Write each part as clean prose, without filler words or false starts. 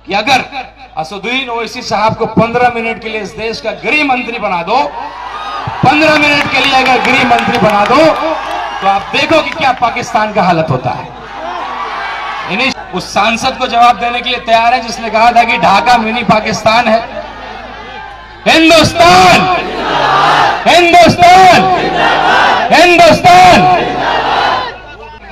कि अगर असदुद्दीन ओवैसी साहब को 15 मिनट के लिए इस देश का गृह मंत्री बना दो, 15 मिनट के लिए अगर गृह मंत्री बना दो, तो आप देखो कि क्या पाकिस्तान का हालत होता है। इन्हीं उस सांसद को जवाब देने के लिए तैयार है जिसने कहा था कि ढाका मिनी पाकिस्तान है। हिंदुस्तान, हिंदुस्तान, हिंदुस्तान।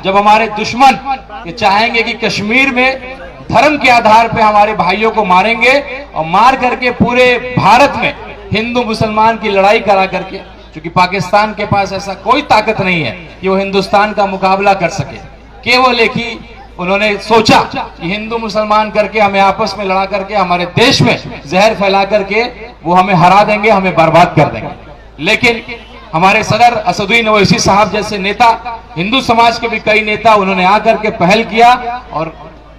जब हमारे दुश्मन ये चाहेंगे कि कश्मीर में धर्म के आधार पर हमारे भाइयों को मारेंगे और मार करके पूरे भारत में हिंदू मुसलमान की लड़ाई करा करके, क्योंकि पाकिस्तान के पास ऐसा कोई ताकत नहीं है कि वो हिंदुस्तान का मुकाबला कर सके। केवल एक ही उन्होंने सोचा कि हिंदू मुसलमान करके हमें आपस में लड़ा करके हमारे देश में जहर फैला करके वो हमें हरा देंगे, हमें बर्बाद कर देंगे। लेकिन हमारे सदर असदुद्दीन ओवैसी साहब जैसे नेता, हिंदू समाज के भी कई नेता, उन्होंने आकर के पहल किया और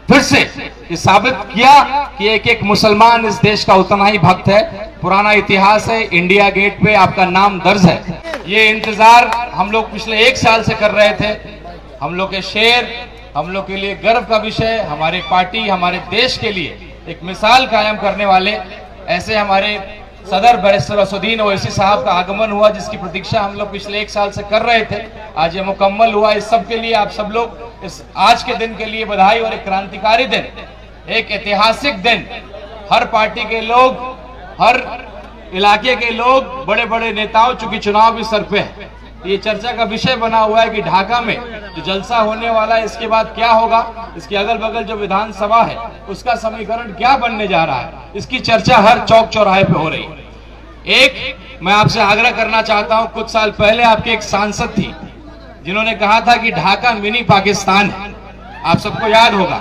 फिर से ये साबित किया कि एक एक मुसलमान इस देश का उतना ही भक्त है। पुराना इतिहास है, इंडिया गेट पे आपका नाम दर्ज है। ये इंतजार हम लोग पिछले 1 साल से कर रहे थे। हम लोग के शेर, हम लोग के लिए गर्व का विषय, हमारी पार्टी हमारे देश के लिए एक मिसाल कायम करने वाले ऐसे हमारे सदर बैरिस्टर असदुद्दीन ओवैसी साहब का आगमन हुआ, जिसकी प्रतीक्षा हम लोग पिछले 1 साल से कर रहे थे। आज ये मुकम्मल हुआ। इस सब के लिए आप सब लोग इस आज के दिन के लिए बधाई। और एक क्रांतिकारी दिन, एक ऐतिहासिक दिन। हर पार्टी के लोग, हर इलाके के लोग, बड़े बड़े नेताओं, चूंकि चुनाव भी सर पे है, ये चर्चा का विषय बना हुआ है कि ढाका में जो जलसा होने वाला है इसके बाद क्या होगा, इसके अगल बगल जो विधानसभा है उसका समीकरण क्या बनने जा रहा है, इसकी चर्चा हर चौक चौराहे पे हो रही है। एक मैं आपसे आग्रह करना चाहता हूं, कुछ साल पहले आपके एक सांसद थी जिन्होंने कहा था कि ढाका मिनी पाकिस्तान है, आप सबको याद होगा।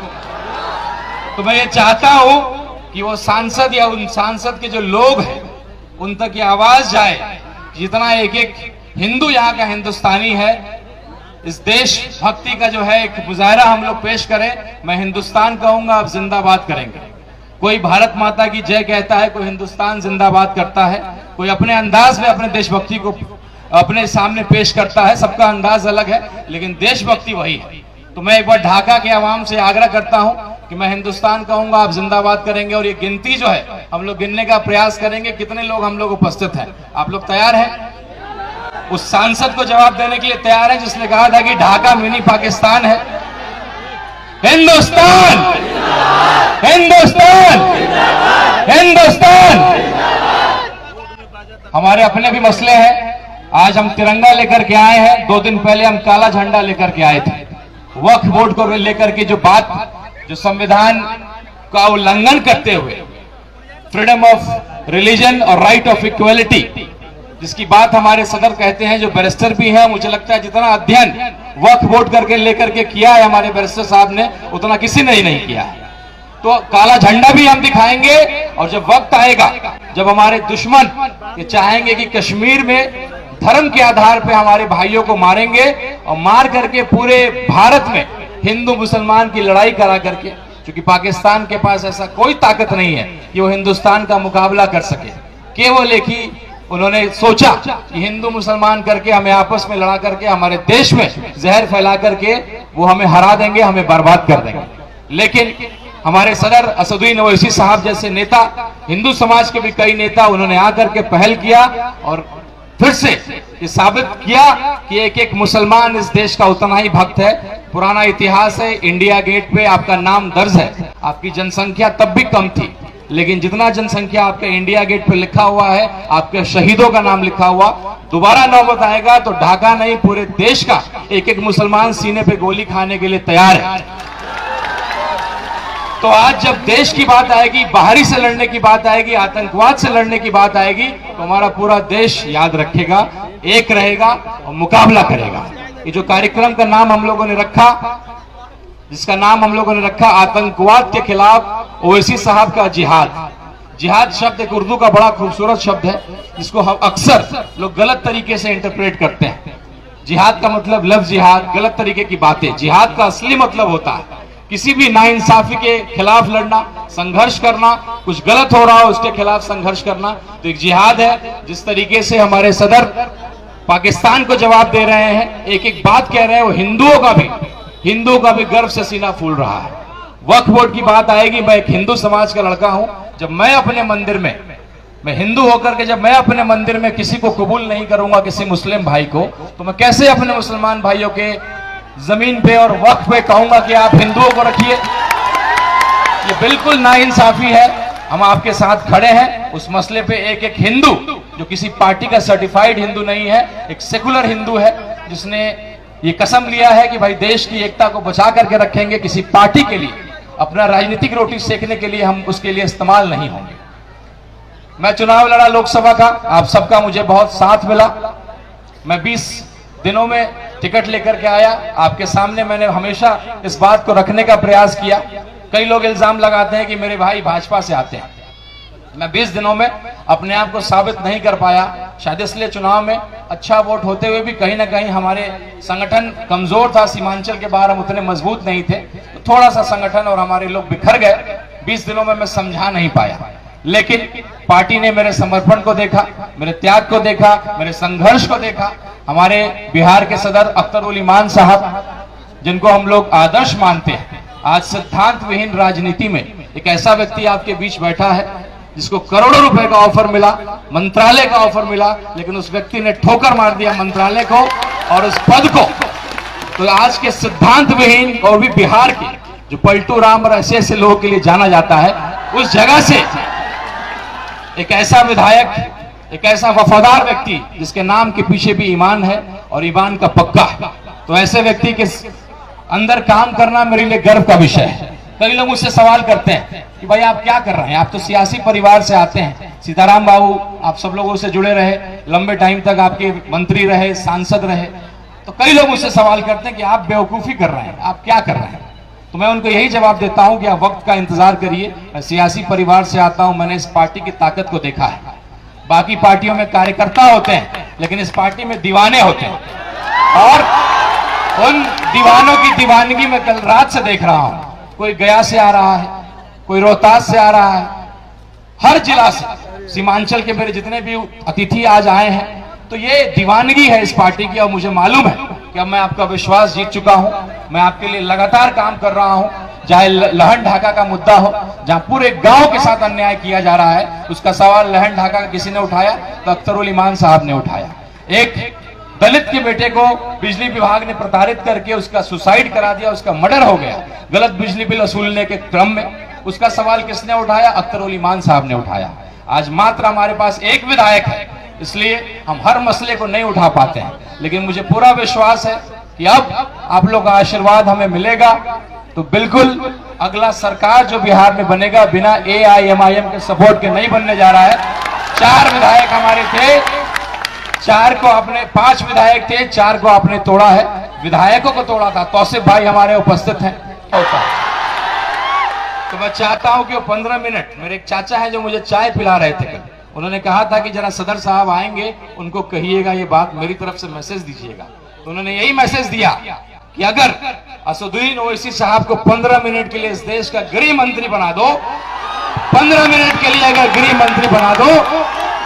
तो मैं ये चाहता हूं कि वो सांसद या उन सांसद के जो लोग हैं उन तक ये आवाज जाए, जितना एक एक हिंदू यहाँ का हिंदुस्तानी है, इस देश भक्ति का जो है एक मुजाहरा हम लोग पेश करें। मैं हिंदुस्तान कहूंगा, आप जिंदाबाद करेंगे। कोई भारत माता की जय कहता है, कोई हिंदुस्तान जिंदाबाद करता है, कोई अपने अंदाज में अपने देशभक्ति को अपने सामने पेश करता है। सबका अंदाज अलग है, लेकिन देशभक्ति वही है। तो मैं एक बार ढाका के आवाम से आग्रह करता हूं कि मैं हिंदुस्तान कहूंगा, आप जिंदाबाद करेंगे। और ये गिनती जो है हम लोग गिनने का प्रयास करेंगे, कितने लोग हम लोग उपस्थित हैं। आप लोग तैयार हैं? उस सांसद को जवाब देने के लिए तैयार है जिसने कहा था कि ढाका मिनी पाकिस्तान है। हिंदुस्तान, हिंदुस्तान, हिंदुस्तान। हमारे अपने भी मसले हैं। आज हम तिरंगा लेकर के आए हैं, 2 दिन पहले हम काला झंडा लेकर के आए थे। वक्फ बोर्ड को लेकर के जो बात, जो संविधान का उल्लंघन करते हुए फ्रीडम ऑफ रिलीजन और राइट ऑफ इक्वलिटी, जिसकी बात हमारे सदर कहते हैं, जो बैरिस्टर भी हैं, मुझे लगता है जितना अध्ययन वक्फ बोर्ड करके लेकर के किया है हमारे बैरिस्टर साहब ने, उतना किसी ने ही नहीं किया है। तो काला झंडा भी हम दिखाएंगे। और जब वक्त आएगा, जब हमारे दुश्मन ये चाहेंगे कि कश्मीर में धर्म के आधार पर हमारे भाइयों को मारेंगे और मार करके पूरे भारत में हिंदू मुसलमान की लड़ाई करा करके, क्योंकि पाकिस्तान के पास ऐसा कोई ताकत नहीं है कि वो हिंदुस्तान का मुकाबला कर सके। केवल एक ही उन्होंने सोचा कि हिंदू मुसलमान करके हमें आपस में लड़ा करके हमारे देश में जहर फैला करके वो हमें हरा देंगे, हमें बर्बाद कर देंगे। लेकिन हमारे सदर असदुद्दीन ओवैसी साहब जैसे नेता, हिंदू समाज के भी कई नेता, उन्होंने आकर के पहल किया और फिर से ये साबित किया कि एक एक मुसलमान इस देश का उतना ही भक्त है। पुराना इतिहास है, इंडिया गेट पे आपका नाम दर्ज है। आपकी जनसंख्या तब भी कम थी, लेकिन जितना जनसंख्या आपके इंडिया गेट पे लिखा हुआ है, आपके शहीदों का नाम लिखा हुआ, दोबारा नौबत आएगा तो ढाका नहीं पूरे देश का एक एक मुसलमान सीने पे गोली खाने के लिए तैयार है। तो आज जब देश की बात आएगी, बाहरी से लड़ने की बात आएगी, आतंकवाद से लड़ने की बात आएगी, तो हमारा पूरा देश याद रखेगा, एक रहेगा और मुकाबला करेगा। ये जो कार्यक्रम का नाम हम लोगों ने रखा, जिसका नाम हम लोगों ने रखा आतंकवाद के खिलाफ ओवैसी साहब का जिहाद। जिहाद शब्द एक उर्दू का बड़ा खूबसूरत शब्द है, जिसको हम अक्सर लोग गलत तरीके से इंटरप्रेट करते हैं। जिहाद का मतलब लफ्ज जिहाद, गलत तरीके की बातें। जिहाद का असली मतलब होता है किसी भी नाइंसाफी के खिलाफ लड़ना, संघर्ष करना, कुछ गलत हो रहा हो उसके खिलाफ संघर्ष करना, तो एक जिहाद है। जिस तरीके से हमारे सदर पाकिस्तान को जवाब दे रहे हैं, एक एक बात कह रहे हैं, वो हिंदुओं का भी गर्व से सीना फूल रहा है। वक्फ बोर्ड की बात आएगी, मैं एक हिंदू समाज का लड़का हूं। जब मैं अपने मंदिर में, मैं हिंदू होकर के जब मैं अपने मंदिर में किसी को कबूल नहीं करूंगा, किसी मुस्लिम भाई को, तो मैं कैसे अपने मुसलमान भाइयों के जमीन पे और वक्फ पे कहूंगा कि आप हिंदुओं को रखिए? ये बिल्कुल नाइंसाफी है। हम आपके साथ खड़े हैं उस मसले पे। एक एक हिंदू जो किसी पार्टी का सर्टिफाइड हिंदू नहीं है, एक सेकुलर हिंदू है, जिसने ये कसम लिया है कि भाई देश की एकता को बचा करके रखेंगे, किसी पार्टी के लिए, अपना राजनीतिक रोटी सेकने के लिए हम उसके लिए इस्तेमाल नहीं होंगे। मैं चुनाव लड़ा लोकसभा का, आप सबका मुझे बहुत साथ मिला। मैं 20 दिनों में टिकट लेकर के आया। आपके सामने मैंने हमेशा इस बात को रखने का प्रयास किया। कई लोग इल्जाम लगाते हैं कि मेरे भाई भाजपा से आते हैं। मैं 20 दिनों में अपने आप को साबित नहीं कर पाया, शायद इसलिए चुनाव में अच्छा वोट होते हुए भी कहीं ना कहीं हमारे संगठन कमजोर था। सीमांचल के बाहर हम उतने मजबूत नहीं थे, तो थोड़ा सा संगठन और हमारे लोग बिखर गए। 20 दिनों में मैं समझा नहीं पाया, लेकिन पार्टी ने मेरे समर्पण को देखा, मेरे त्याग को देखा, मेरे संघर्ष को देखा। हमारे बिहार के सदर अख्तर उल ईमान साहब, जिनको हम लोग आदर्श मानते हैं, आज सिद्धांत विहीन राजनीति में एक ऐसा व्यक्ति आपके बीच बैठा है जिसको करोड़ों रुपए का ऑफर मिला, मंत्रालय का ऑफर मिला, लेकिन उस व्यक्ति ने ठोकर मार दिया मंत्रालय को और उस पद को। तो आज के सिद्धांत विहीन और भी बिहार के जो पलटू राम और ऐसे ऐसे लोगों के लिए जाना जाता है, उस जगह से एक ऐसा विधायक, एक ऐसा वफादार व्यक्ति जिसके नाम के पीछे भी ईमान है और ईमान का पक्का है, तो ऐसे व्यक्ति के अंदर काम करना मेरे लिए गर्व का विषय है। कई लोग मुझसे सवाल करते हैं कि भाई आप क्या कर रहे हैं, आप तो सियासी परिवार से आते हैं। सीताराम बाबू आप सब लोगों से जुड़े रहे, लंबे टाइम तक आपके मंत्री रहे, सांसद रहे, तो कई लोग मुझसे सवाल करते हैं कि आप बेवकूफी कर रहे हैं, आप क्या कर रहे हैं? तो मैं उनको यही जवाब देता हूं कि आप वक्त का इंतजार करिए। मैं सियासी परिवार से आता हूं, मैंने इस पार्टी की ताकत को देखा है। बाकी पार्टियों में कार्यकर्ता होते हैं, लेकिन इस पार्टी में दीवाने होते हैं, और उन दीवानों की दीवानगी मैं कल रात से देख रहा हूं। कोई गया से आ रहा है, कोई रोहतास से आ रहा है, हर जिला से, सीमांचल के मेरे जितने भी अतिथि आज आए हैं, तो ये दीवानगी है इस पार्टी की। और मुझे मालूम है कि अब मैं आपका विश्वास जीत चुका हूं। मैं आपके लिए लगातार काम कर रहा हूं, चाहे लहन ढाका का मुद्दा हो, जहां पूरे गांव के साथ अन्याय किया जा रहा है, उसका सवाल लहन ढाका का किसी ने उठाया तो अख्तर उल ईमान साहब ने उठाया। एक दलित के बेटे को बिजली विभाग ने प्रताड़ित करके उसका सुसाइड करा दिया, उसका मर्डर हो गया गलत बिजली बिल वसूलने के क्रम में, उसका सवाल किसने उठाया? अख्तर उल ईमान साहब ने उठाया। आज मात्र हमारे पास एक विधायक है, इसलिए हम हर मसले को नहीं उठा पाते हैं, लेकिन मुझे पूरा विश्वास है कि अब आप लोग का आशीर्वाद हमें मिलेगा तो बिल्कुल अगला सरकार जो बिहार में बनेगा बिना AIMIM के सपोर्ट के नहीं बनने जा रहा है। 4 विधायक हमारे थे, 4 को आपने, 5 विधायक थे, 4 को आपने तोड़ा है। विधायकों को तोड़ा था, तौसीफ भाई हमारे उपस्थित हैं। तो मैं चाहता हूं कि वो 15 मिनट, मेरे एक चाचा है जो मुझे चाय पिला रहे थे कल, उन्होंने कहा था कि जरा सदर साहब आएंगे, उनको कहिएगा ये बात, मेरी तरफ से मैसेज दीजिएगा। तो उन्होंने यही मैसेज दिया कि अगर असदुद्दीन ओवैसी साहब को 15 मिनट के लिए इस देश का गृह मंत्री बना दो, 15 मिनट के लिए अगर गृह मंत्री बना दो,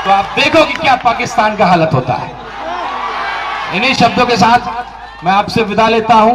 तो आप देखो कि क्या पाकिस्तान का हालत होता है। इन्हीं शब्दों के साथ मैं आपसे विदा लेता हूं।